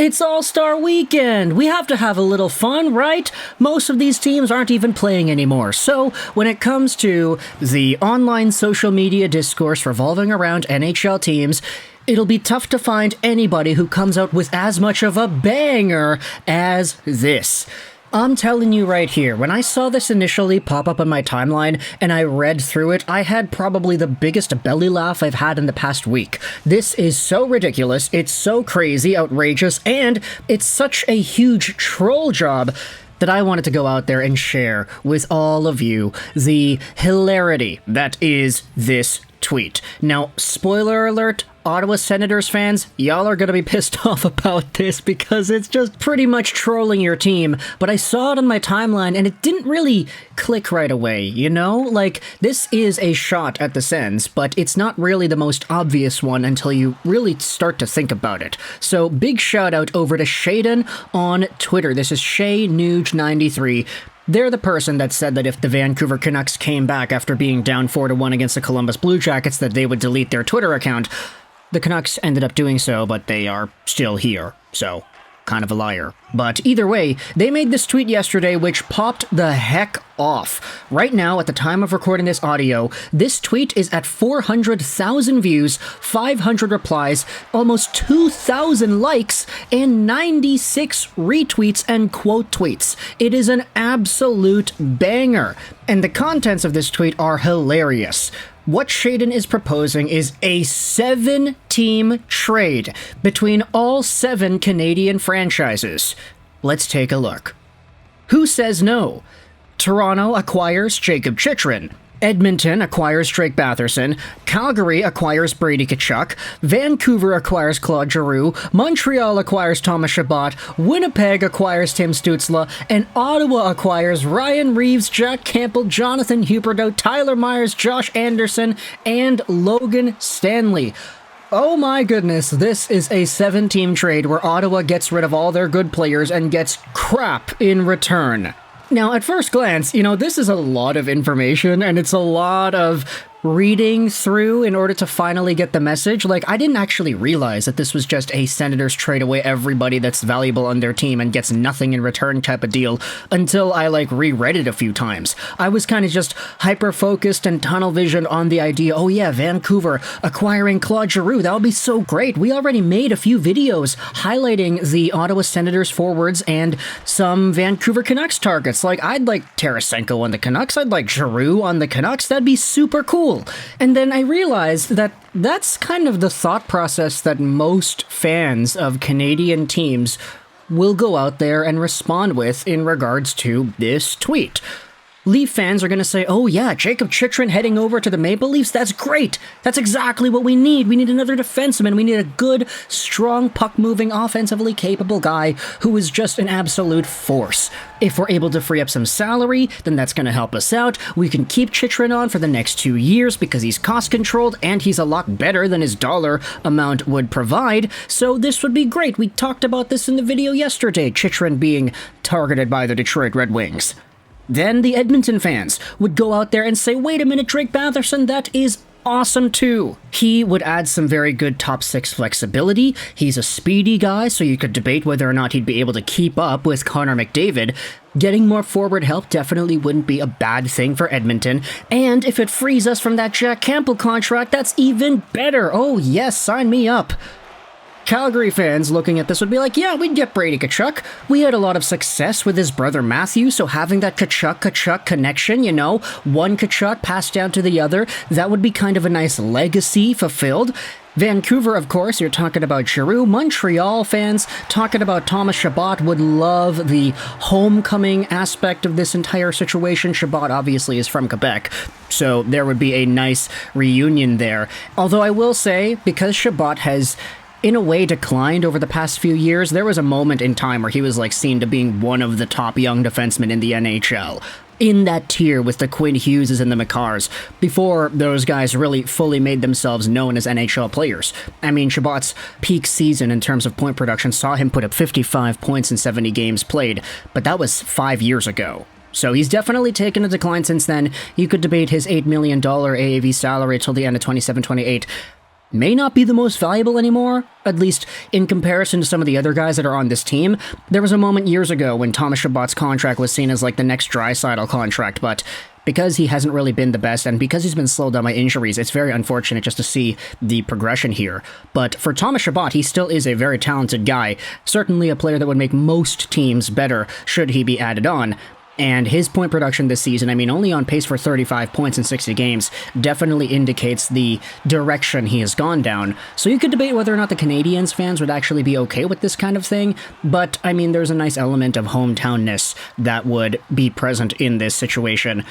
It's All-Star Weekend! We have to have a little fun, right? Most of these teams aren't even playing anymore, so when it comes to the online social media discourse revolving around NHL teams, it'll be tough to find anybody who comes out with as much of a banger as this. I'm telling you right here, when I saw this initially pop up on my timeline and I read through it, I had probably the biggest belly laugh I've had in the past week. This is so ridiculous, it's so crazy, outrageous, and it's such a huge troll job that I wanted to go out there and share with all of you the hilarity that is this tweet. Now, spoiler alert, Ottawa Senators fans, y'all are gonna be pissed off about this because it's just pretty much trolling your team, but I saw it on my timeline and it didn't really click right away, you know? Like, this is a shot at the Sens, but it's not really the most obvious one until you really start to think about it. So, big shout out over to Shaden on Twitter. This is ShayNuge93. They're the person that said that if the Vancouver Canucks came back after being down 4-1 against the Columbus Blue Jackets, that they would delete their Twitter account. The Canucks ended up doing so, but they are still here, so kind of a liar. But either way, they made this tweet yesterday which popped the heck off. Right now, at the time of recording this audio, this tweet is at 400,000 views, 500 replies, almost 2,000 likes, and 96 retweets and quote tweets. It is an absolute banger, and the contents of this tweet are hilarious. What Shaden is proposing is a 7-team trade between all 7 Canadian franchises. Let's take a look. Who says no? Toronto acquires Jakob Chychrun. Edmonton acquires Drake Batherson, Calgary acquires Brady Tkachuk, Vancouver acquires Claude Giroux, Montreal acquires Thomas Chabot, Winnipeg acquires Tim Stutzle, and Ottawa acquires Ryan Reaves, Jack Campbell, Jonathan Huberdeau, Tyler Myers, Josh Anderson, and Logan Stanley. Oh my goodness, this is a 7-team trade where Ottawa gets rid of all their good players and gets crap in return. Now, at first glance, you know, this is a lot of information, and it's a lot of reading through in order to finally get the message. Like, I didn't actually realize that this was just a Senators trade away everybody that's valuable on their team and gets nothing in return type of deal until I, reread it a few times. I was kind of just hyper-focused and tunnel-visioned on the idea, oh yeah, Vancouver acquiring Claude Giroux, that would be so great. We already made a few videos highlighting the Ottawa Senators forwards and some Vancouver Canucks targets. Like, I'd like Tarasenko on the Canucks, I'd like Giroux on the Canucks, that'd be super cool. And then I realized that that's kind of the thought process that most fans of Canadian teams will go out there and respond with in regards to this tweet. Leaf fans are going to say, oh yeah, Jakob Chychrun heading over to the Maple Leafs, that's great. That's exactly what we need. We need another defenseman. We need a good, strong, puck-moving, offensively capable guy who is just an absolute force. If we're able to free up some salary, then that's going to help us out. We can keep Chychrun on for the next 2 years because he's cost-controlled and he's a lot better than his dollar amount would provide, so this would be great. We talked about this in the video yesterday, Chychrun being targeted by the Detroit Red Wings. Then the Edmonton fans would go out there and say, wait a minute, Drake Batherson, that is awesome too. He would add some very good top 6 flexibility. He's a speedy guy, so you could debate whether or not he'd be able to keep up with Connor McDavid. Getting more forward help definitely wouldn't be a bad thing for Edmonton. And if it frees us from that Jack Campbell contract, that's even better. Oh yes, sign me up. Calgary fans looking at this would be like, yeah, we'd get Brady Tkachuk. We had a lot of success with his brother Matthew, so having that Tkachuk connection, you know, one Tkachuk passed down to the other, that would be kind of a nice legacy fulfilled. Vancouver, of course, you're talking about Giroux. Montreal fans talking about Thomas Chabot would love the homecoming aspect of this entire situation. Chabot obviously is from Quebec, so there would be a nice reunion there. Although I will say, because Chabot has in a way declined over the past few years, there was a moment in time where he was seen to being one of the top young defensemen in the NHL. In that tier with the Quinn Hugheses and the Makars, before those guys really fully made themselves known as NHL players. I mean, Chabot's peak season in terms of point production saw him put up 55 points in 70 games played, but that was 5 years ago. So he's definitely taken a decline since then. You could debate his $8 million AAV salary till the end of 27-28. may not be the most valuable anymore, at least in comparison to some of the other guys that are on this team. There was a moment years ago when Thomas Chabot's contract was seen as like the next Draisaitl contract, but because he hasn't really been the best, and because he's been slowed down by injuries, it's very unfortunate just to see the progression here. But for Thomas Chabot, he still is a very talented guy, certainly a player that would make most teams better should he be added on. And his point production this season, I mean, only on pace for 35 points in 60 games, definitely indicates the direction he has gone down. So you could debate whether or not the Canadiens fans would actually be okay with this kind of thing, but I mean, there's a nice element of hometownness that would be present in this situation.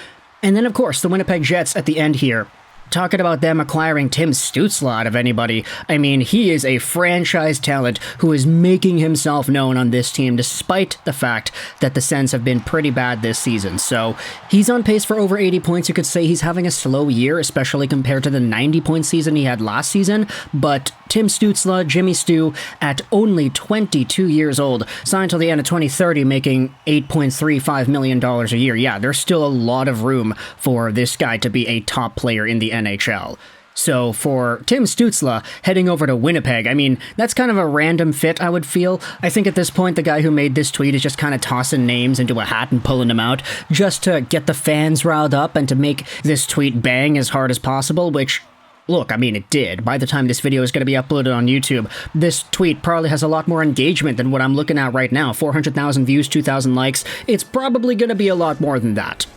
And then, of course, the Winnipeg Jets at the end here. Talking about them acquiring Tim Stutzle out of anybody, I mean, he is a franchise talent who is making himself known on this team despite the fact that the Sens have been pretty bad this season. So he's on pace for over 80 points. You could say he's having a slow year, especially compared to the 90-point season he had last season. But Tim Stutzle, Jimmy Stu, at only 22 years old, signed till the end of 2030, making $8.35 million a year. Yeah, there's still a lot of room for this guy to be a top player in the NHL. So for Tim Stutzle heading over to Winnipeg, I mean, that's kind of a random fit, I would feel. I think at this point, the guy who made this tweet is just kind of tossing names into a hat and pulling them out just to get the fans riled up and to make this tweet bang as hard as possible, which, look, I mean, it did. By the time this video is going to be uploaded on YouTube, this tweet probably has a lot more engagement than what I'm looking at right now. 400,000 views, 2,000 likes. It's probably going to be a lot more than that.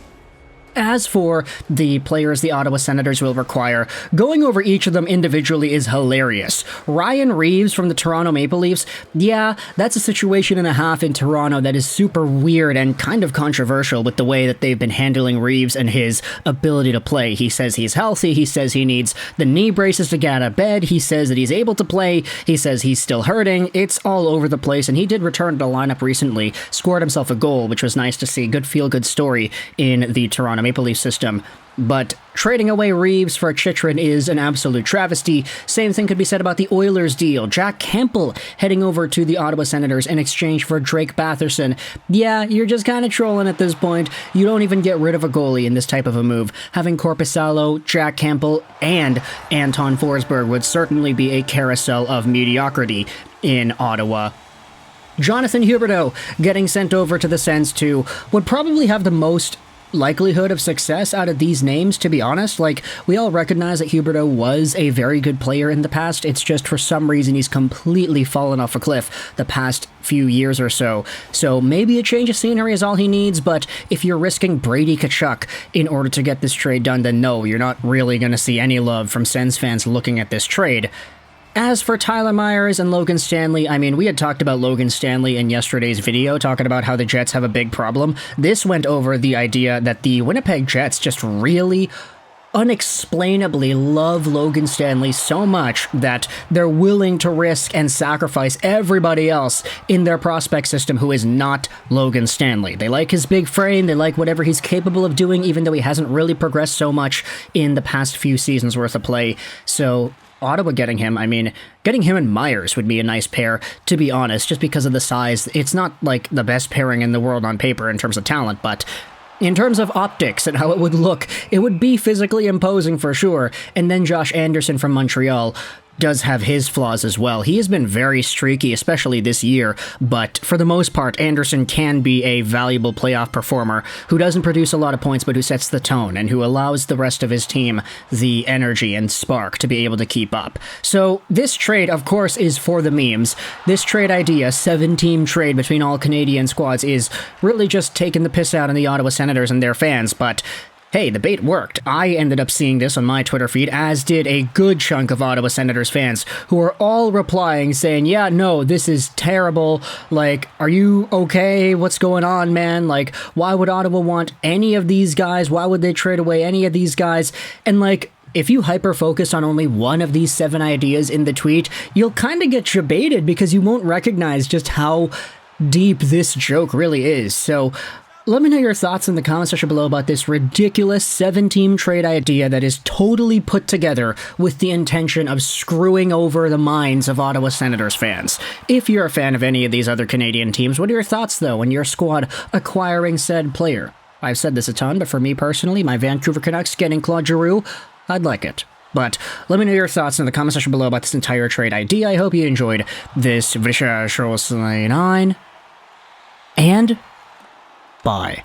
As for the players the Ottawa Senators will require, going over each of them individually is hilarious. Ryan Reaves from the Toronto Maple Leafs, yeah, that's a situation and a half in Toronto that is super weird and kind of controversial with the way that they've been handling Reaves and his ability to play. He says he's healthy, he says he needs the knee braces to get out of bed, he says that he's able to play, he says he's still hurting. It's all over the place, and he did return to the lineup recently, scored himself a goal, which was nice to see. Good feel-good story in the Toronto Maple Leaf system. But trading away Reaves for Chychrun is an absolute travesty. Same thing could be said about the Oilers deal. Jack Campbell heading over to the Ottawa Senators in exchange for Drake Batherson. Yeah, you're just kind of trolling at this point. You don't even get rid of a goalie in this type of a move. Having Korpisalo, Jack Campbell, and Anton Forsberg would certainly be a carousel of mediocrity in Ottawa. Jonathan Huberdeau getting sent over to the Sens too would probably have the most likelihood of success out of these names, to be honest. Like, we all recognize that Huberdeau was a very good player in the past. It's just for some reason he's completely fallen off a cliff the past few years or so. So maybe a change of scenery is all he needs, but if you're risking Brady Tkachuk in order to get this trade done, then no, you're not really going to see any love from Sens fans looking at this trade. As for Tyler Myers and Logan Stanley, I mean, we had talked about Logan Stanley in yesterday's video, talking about how the Jets have a big problem. This went over the idea that the Winnipeg Jets just really unexplainably love Logan Stanley so much that they're willing to risk and sacrifice everybody else in their prospect system who is not Logan Stanley. They like his big frame, they like whatever he's capable of doing, even though he hasn't really progressed so much in the past few seasons worth of play. So Ottawa getting him, I mean, getting him and Myers would be a nice pair, to be honest, just because of the size. It's not like the best pairing in the world on paper in terms of talent, but in terms of optics and how it would look, it would be physically imposing for sure. And then Josh Anderson from Montreal does have his flaws as well. He has been very streaky, especially this year, but for the most part, Anderson can be a valuable playoff performer who doesn't produce a lot of points, but who sets the tone and who allows the rest of his team the energy and spark to be able to keep up. So this trade, of course, is for the memes. This trade idea, 7-team trade between all Canadian squads, is really just taking the piss out of the Ottawa Senators and their fans, but hey, the bait worked. I ended up seeing this on my Twitter feed, as did a good chunk of Ottawa Senators fans, who are all replying saying, yeah, no, this is terrible. Like, are you okay? What's going on, man? Like, why would Ottawa want any of these guys? Why would they trade away any of these guys? And like, if you hyper-focus on only one of these 7 ideas in the tweet, you'll kind of get jebaited because you won't recognize just how deep this joke really is. So let me know your thoughts in the comment section below about this ridiculous 7-team trade idea that is totally put together with the intention of screwing over the minds of Ottawa Senators fans. If you're a fan of any of these other Canadian teams, what are your thoughts, though, on your squad acquiring said player? I've said this a ton, but for me personally, my Vancouver Canucks getting Claude Giroux, I'd like it. But let me know your thoughts in the comment section below about this entire trade idea. I hope you enjoyed this video. And bye.